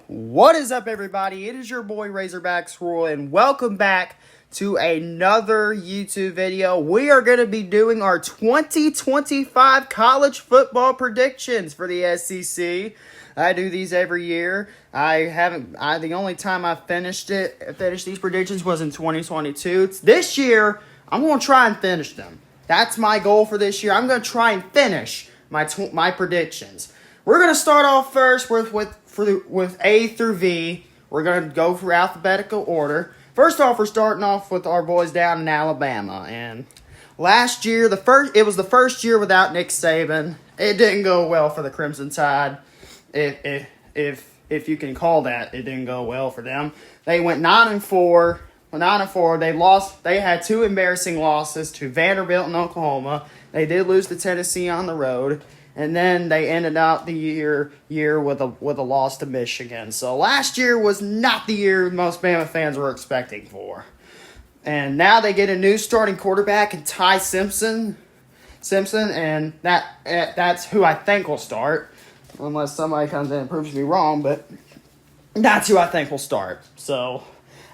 What is up, everybody? It is your boy Razorbacks Roy, and welcome back to another YouTube video. We are going to be doing our 2025 college football predictions for the SEC. I do these every year. The only time I finished these predictions was in 2022. This year, I'm going to try and finish them. That's my goal for this year. I'm going to try and finish my predictions. We're going to start off first with A through V. We're going to go through alphabetical order. First off, we're starting off with our boys down in Alabama. And last year, it was the first year without Nick Saban. It didn't go well for the Crimson Tide. If you can call that, it didn't go well for them. They went 9-4. 9-4. They lost. They had two embarrassing losses to Vanderbilt and Oklahoma. They did lose to Tennessee on the road. And then they ended out the year with a loss to Michigan. So last year was not the year most Bama fans were expecting for. And now they get a new starting quarterback in Ty Simpson, and that's who I think will start, unless somebody comes in and proves me wrong. But that's who I think will start. So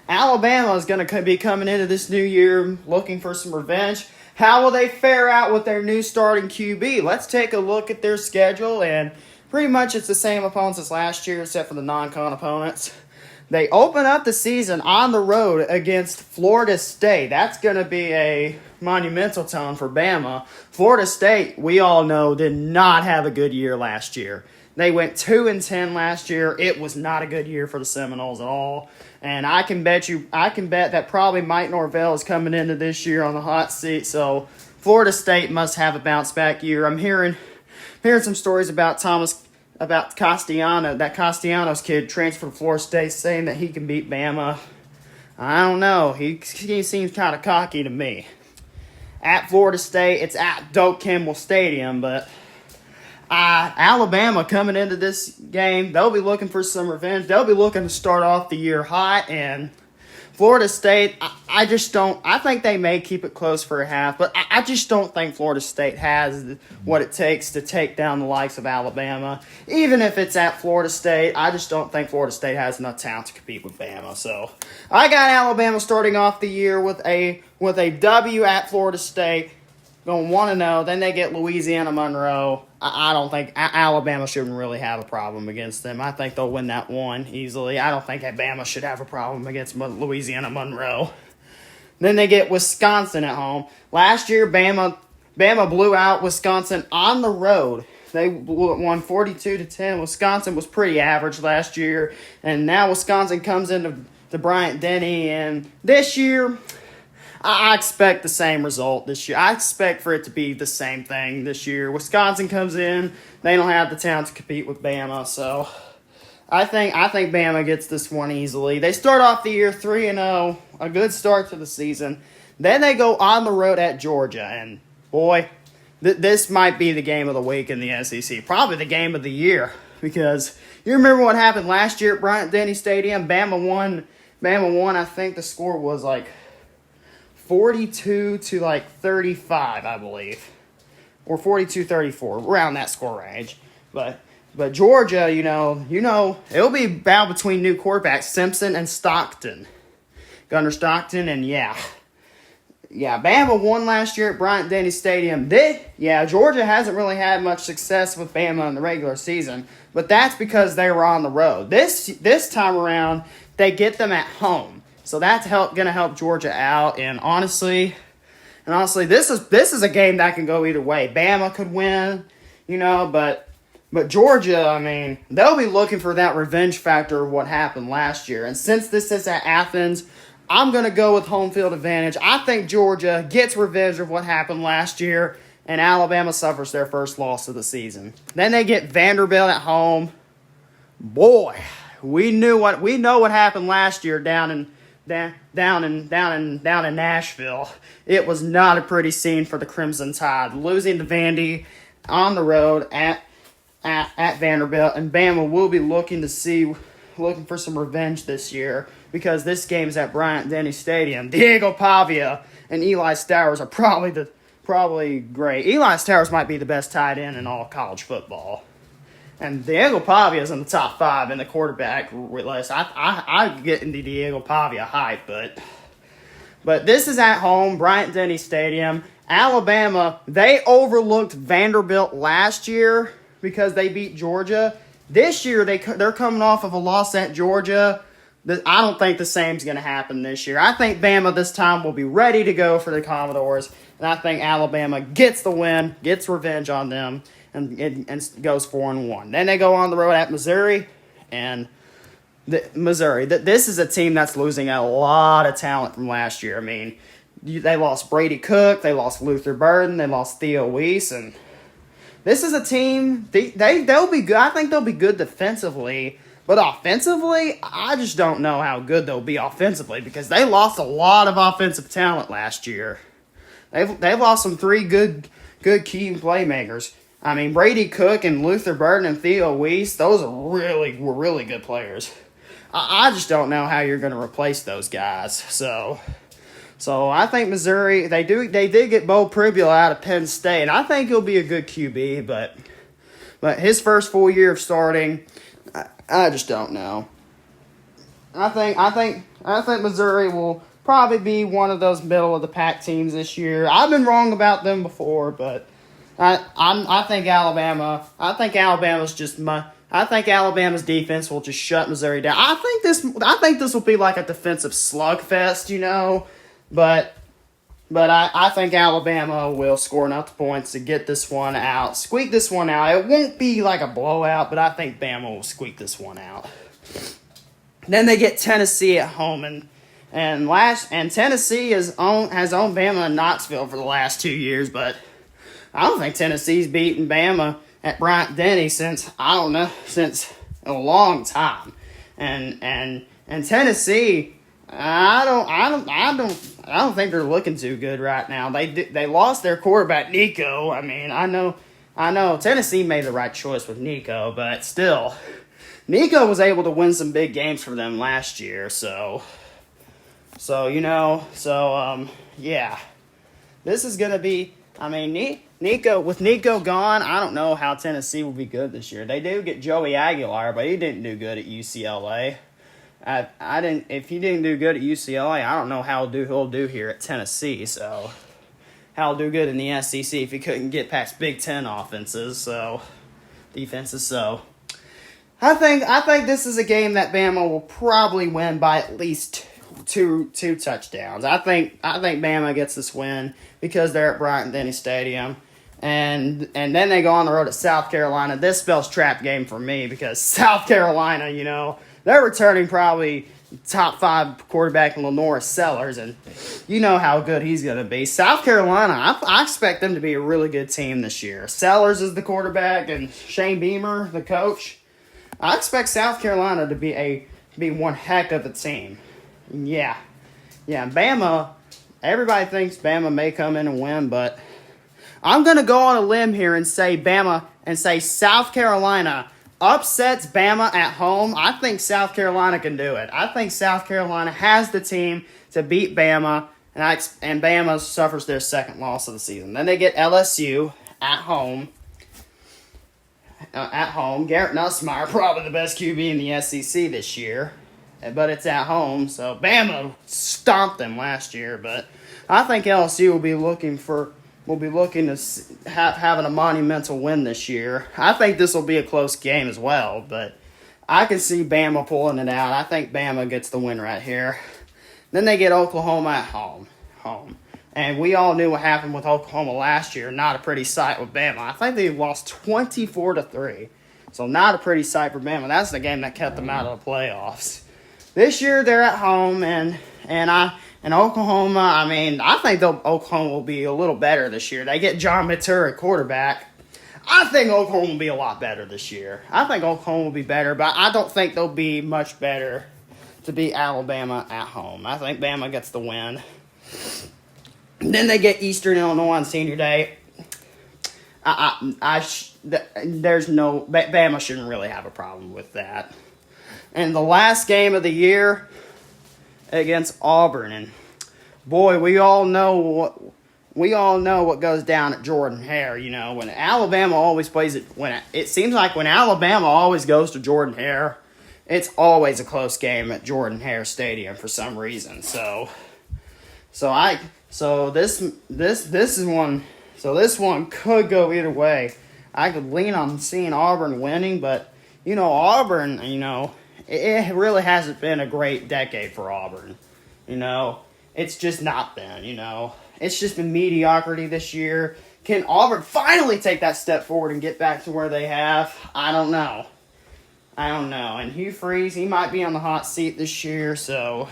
Alabama is going to be coming into this new year looking for some revenge. How will they fare out with their new starting QB? Let's take a look at their schedule, and pretty much it's the same opponents as last year except for the non-con opponents. They open up the season on the road against Florida State. That's going to be a monumental tone for Bama. Florida State, we all know, did not have a good year last year. They went 2-10 last year. It was not a good year for the Seminoles at all. And I can bet that probably Mike Norvell is coming into this year on the hot seat. So Florida State must have a bounce back year. I'm hearing some stories about Castellanos, that Castellanos kid transferred to Florida State, saying that he can beat Bama. I don't know. He seems kind of cocky to me. At Florida State, it's at Doak Campbell Stadium, but Alabama coming into this game, they'll be looking for some revenge. They'll be looking to start off the year hot. And Florida State, I think they may keep it close for a half, but I just don't think Florida State has what it takes to take down the likes of Alabama. Even if it's at Florida State, I just don't think Florida State has enough talent to compete with Bama. So I got Alabama starting off the year with a W at Florida State. Going 1-0, then they get Louisiana Monroe. I don't think Alabama shouldn't really have a problem against them. I think they'll win that one easily. I don't think Alabama should have a problem against Louisiana Monroe. Then they get Wisconsin at home. Last year, Bama blew out Wisconsin on the road. They won 42-10. Wisconsin was pretty average last year, and now Wisconsin comes into Bryant-Denny, and this year I expect the same result this year. I expect for it to be the same thing this year. Wisconsin comes in. They don't have the talent to compete with Bama. So I think Bama gets this one easily. They start off the year 3-0, a good start to the season. Then they go on the road at Georgia. And, boy, this might be the game of the week in the SEC. Probably the game of the year. Because you remember what happened last year at Bryant-Denny Stadium? Bama won. I think the score was like 42 to 35, I believe, or 42-34, around that score range. But Georgia, you know, it'll be a battle between new quarterbacks, Simpson and Stockton, Gunnar Stockton, and yeah, Bama won last year at Bryant-Denny Stadium. Georgia hasn't really had much success with Bama in the regular season, but that's because they were on the road. This time around, they get them at home. So that's going to help Georgia out, and honestly, this is a game that can go either way. Bama could win, but Georgia, I mean, they'll be looking for that revenge factor of what happened last year. And since this is at Athens, I'm going to go with home field advantage. I think Georgia gets revenge of what happened last year, and Alabama suffers their first loss of the season. Then they get Vanderbilt at home. Boy, we know what happened last year down in Nashville. It was not a pretty scene for the Crimson Tide, losing to Vandy on the road at Vanderbilt, and Bama will be looking for some revenge this year because this game's at Bryant-Denny Stadium. Diego Pavia and Eli Stowers are probably great. Eli Stowers might be the best tight end in all college football. And Diego Pavia is in the top 5 in the quarterback list. I get into Diego Pavia hype, but this is at home, Bryant-Denny Stadium. Alabama, they overlooked Vanderbilt last year because they beat Georgia. This year, they're coming off of a loss at Georgia. I don't think the same's going to happen this year. I think Bama this time will be ready to go for the Commodores, and I think Alabama gets the win, gets revenge on them, and goes 4-1. Then they go on the road at Missouri, and this is a team that's losing a lot of talent from last year. I mean, they lost Brady Cook, they lost Luther Burden, they lost Theo Weiss, and this is a team, they'll be good. I think they'll be good defensively, but offensively, I just don't know how good they'll be offensively because they lost a lot of offensive talent last year. They've lost some 3 good key playmakers. I mean, Brady Cook and Luther Burden and Theo Weiss, those were really good players. I just don't know how you're going to replace those guys. So I think Missouri, they did get Bo Pribula out of Penn State, and I think he'll be a good QB, but his first full year of starting, I just don't know. I think Missouri will probably be one of those middle of the pack teams this year. I've been wrong about them before, but I think Alabama. I think Alabama's defense will just shut Missouri down. I think this will be like a defensive slugfest, but I think Alabama will score enough points to get this one out, squeak this one out. It won't be like a blowout, but I think Bama will squeak this one out. Then they get Tennessee at home, and Tennessee has owned Bama in Knoxville for the last 2 years, but I don't think Tennessee's beaten Bama at Bryant-Denny since a long time, and Tennessee, I don't think they're looking too good right now. They lost their quarterback Nico. I mean, I know Tennessee made the right choice with Nico, but still, Nico was able to win some big games for them last year. Yeah, this is gonna be. I mean, Nico gone, I don't know how Tennessee will be good this year. They do get Joey Aguilar, but he didn't do good at UCLA. If he didn't do good at UCLA, I don't know how he'll do here at Tennessee. So, how he'll do good in the SEC if he couldn't get past Big Ten defenses. So, I think this is a game that Bama will probably win by at least two touchdowns. I think Bama gets this win because they're at Bryant-Denny Stadium. And then they go on the road to South Carolina. This spells trap game for me because South Carolina, they're returning probably top 5 quarterback in Lenora Sellers, and you know how good he's going to be. South Carolina, I expect them to be a really good team this year. Sellers is the quarterback, and Shane Beamer, the coach. I expect South Carolina to be one heck of a team. Yeah, Bama, everybody thinks Bama may come in and win, but I'm going to go on a limb here and say South Carolina upsets Bama at home. I think South Carolina can do it. I think South Carolina has the team to beat Bama, and Bama suffers their second loss of the season. Then they get LSU at home. Garrett Nussmeier, probably the best QB in the SEC this year, but it's at home. So Bama stomped them last year, but I think LSU will be looking to having a monumental win this year. I think this will be a close game as well, but I can see Bama pulling it out. I think Bama gets the win right here. Then they get Oklahoma at home. And we all knew what happened with Oklahoma last year. Not a pretty sight with Bama. I think they lost 24-3. So not a pretty sight for Bama. That's the game that kept them out of the playoffs. This year they're at home, and Oklahoma, I mean, I think Oklahoma will be a little better this year. They get John Matur at quarterback. I think Oklahoma will be a lot better this year. I think Oklahoma will be better, but I don't think they'll be much better to beat Alabama at home. I think Bama gets the win. Then they get Eastern Illinois on Senior Day. Bama shouldn't really have a problem with that. And the last game of the year against Auburn, and boy, we all know we all know what goes down at Jordan-Hare. You know, when Alabama always plays it, when it seems like when Alabama always goes to Jordan-Hare, it's always a close game at Jordan-Hare Stadium for some reason. So this one could go either way. I could lean on seeing Auburn winning, but you know, Auburn, you know, it really hasn't been a great decade for Auburn. You know, it's just not been, you know. It's just been mediocrity this year. Can Auburn finally take that step forward and get back to where they have? I don't know. And Hugh Freeze, he might be on the hot seat this year, so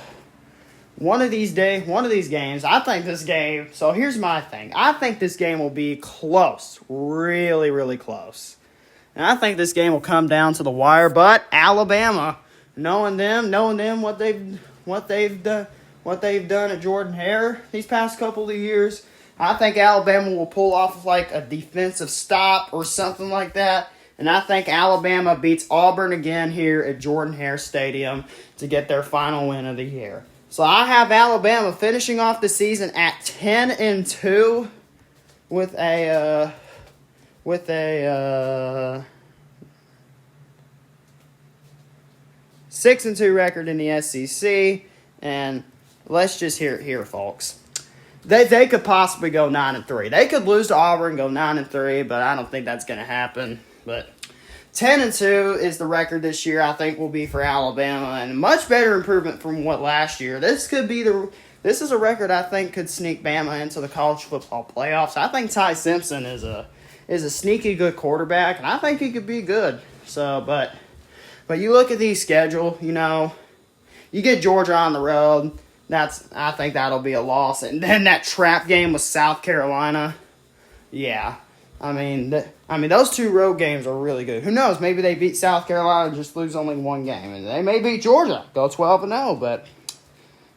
one of these games, I think this game, so here's my thing. I think this game will be close, really, really close. And I think this game will come down to the wire, but Alabama, knowing them, what they've done at Jordan-Hare these past couple of years, I think Alabama will pull off like a defensive stop or something like that. And I think Alabama beats Auburn again here at Jordan-Hare Stadium to get their final win of the year. So I have Alabama finishing off the season at 10-2 with a 6-2 record in the SEC. And let's just hear it here, folks. They could possibly go 9-3. They could lose to Auburn and go 9-3, but I don't think that's going to happen. But 10-2 is the record this year. I think will be for Alabama, and a much better improvement from what last year. This is a record I think could sneak Bama into the college football playoffs. I think Ty Simpson is a sneaky good quarterback, and I think he could be good. So, but you look at the schedule, you know, you get Georgia on the road. I think that'll be a loss, and then that trap game with South Carolina. Yeah. I mean, those two road games are really good. Who knows? Maybe they beat South Carolina and just lose only one game. And they may beat Georgia, go 12-0, but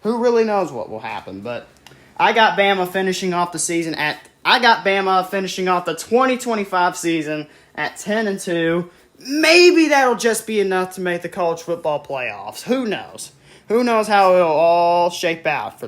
who really knows what will happen. But I got Bama finishing off the 2025 season at 10-2. Maybe that'll just be enough to make the college football playoffs. Who knows? Who knows how it'll all shape out for